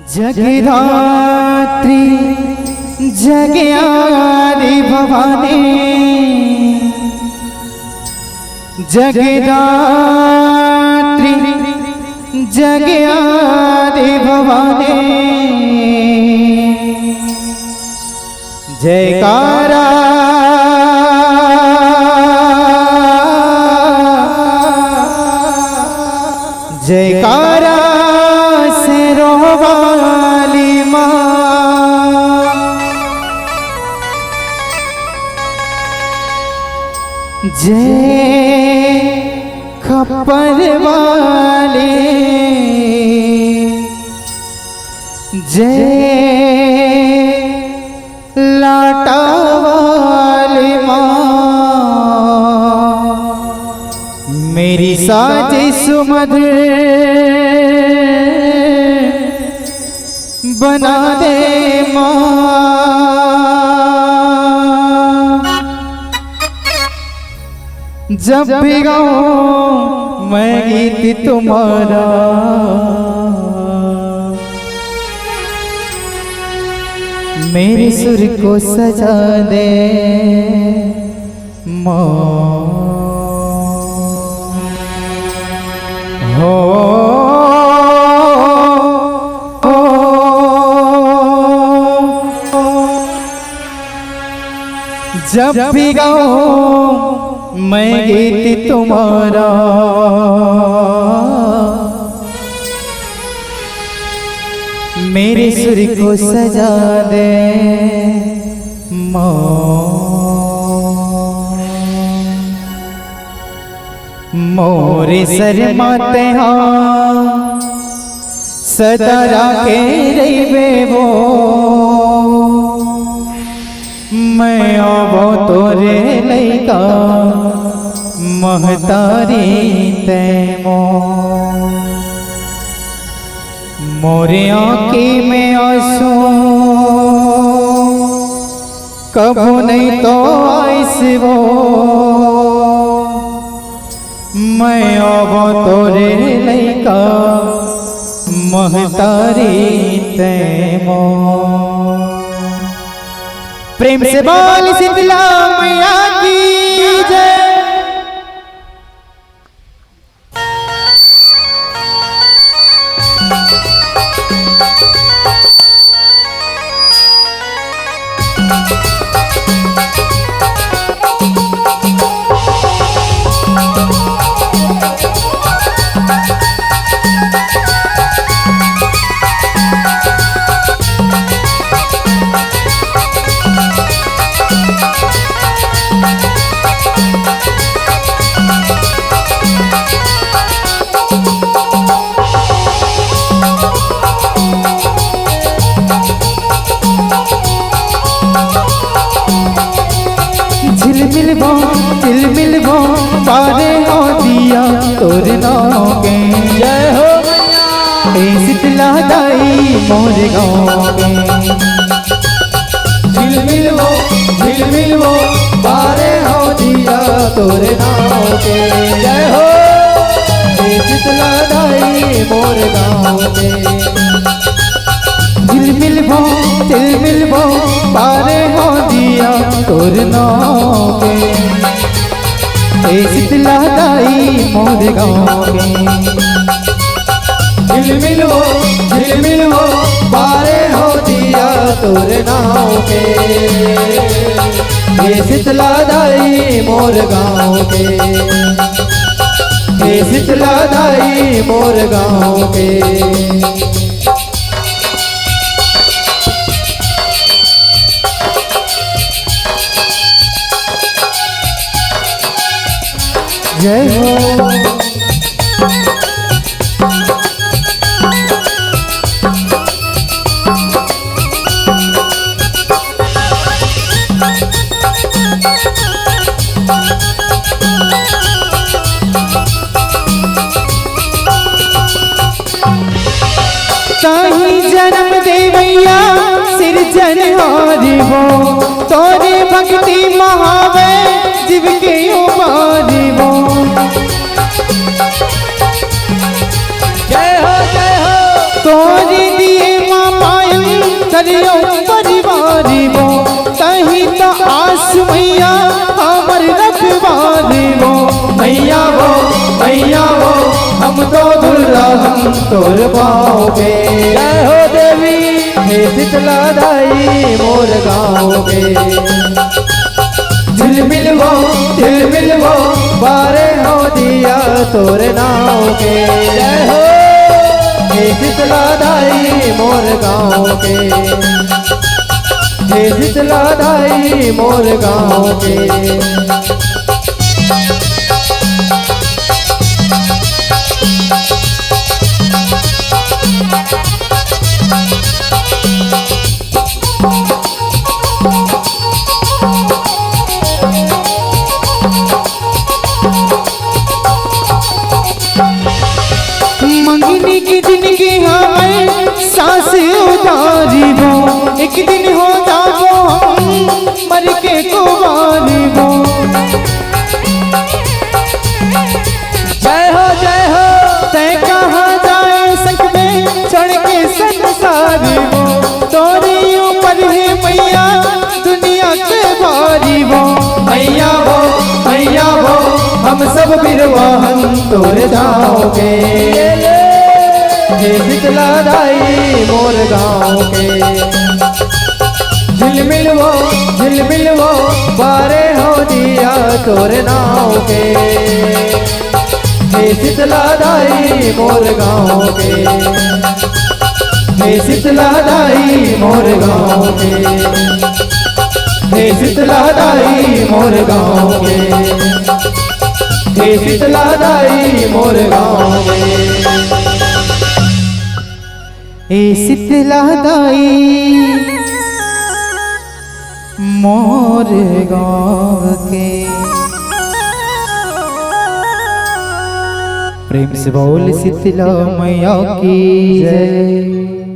जगरात्रि जगयारी भवानी, जगरात्रि जगयारी भवानी, जयकारा जयकारा शेरों वाली माँ, जय खप्पर वाली, जय लाटा वाली माँ, मेरी साजी सुमधुर बना दे माँ। जब भी गाऊं मैं गीत तुम्हारा, मेरे सुर को सजा दे माँ। हो जब भी गाऊं मैं गीत तुम्हारा, मेरे सुर को सजा दे माँ। मोरे सर माते हाँ सदा राखे रहिबे वो, मैं आवो तोरे लैका महतारी तैमो। मोरे आँखी में आंसू कबू नहीं तो आइस वो, मैं आवो तोरे लैका महतारी तैमो। प्रेम से बोल शीतला मैया की जय। झिलमिल वो पारे हो दिया तोर नाम के, जय हो मैया शीतला दाई मोर गाँव के। झिलमिल वो पारे हो दिया तोर नाम के, जय हो शीतला दाई मोर गाँव के। झिलमिल वो पारे हो दिया तोर नाम के, शीतला दाई मोर गाँव के। झिलमिल वो पारे हो दिया तोर नाव के, शीतला दाई मोर गाँव के, शीतला दाई मोर गाँव के। जय हो ताही जन्म देवैया सिरजन हारी हो, तोरे भक्ति महावे जीव के उबारी हो। जय हो तोरे दिए करियो परिवारी वो कहीं तो आस मैया हमर रखवारी वो मैया वो हम तो दुल्हन तोर पाओगे। जय हो देवी हे शीतला दाई मोर गाँव के। झिलमिल वो बारे हो दिया तोर नाव के। जय हो हे शीतला दाई मोर गाँव के। हे शीतला दाई मोर गाँव के। मंगनी की जिंदगी हमें सांस उतारी वो एक दिन हो जाओ हम मर के कुंवारी वो। जय हो तय कहाँ जाए सकते चढ़ के संसारी वो तोरी ऊपर है मैया दुनिया के भारी वो मैया वो हम सब बिरवाहन तोरे जाओगे। हे शीतला दाई मोर गाँव के। झिलमिल वो बारे हो दिया तोरे नाव के। हे शीतला दाई मोर गाँव के। हे शीतला दाई मोर गाँव के। हे शीतला दाई मोर गाँव के। हे शीतला दाई मोर गाँव के। हे शीतला दाई मोर गाँव के। प्रेम से बोल शीतला मैया की जय।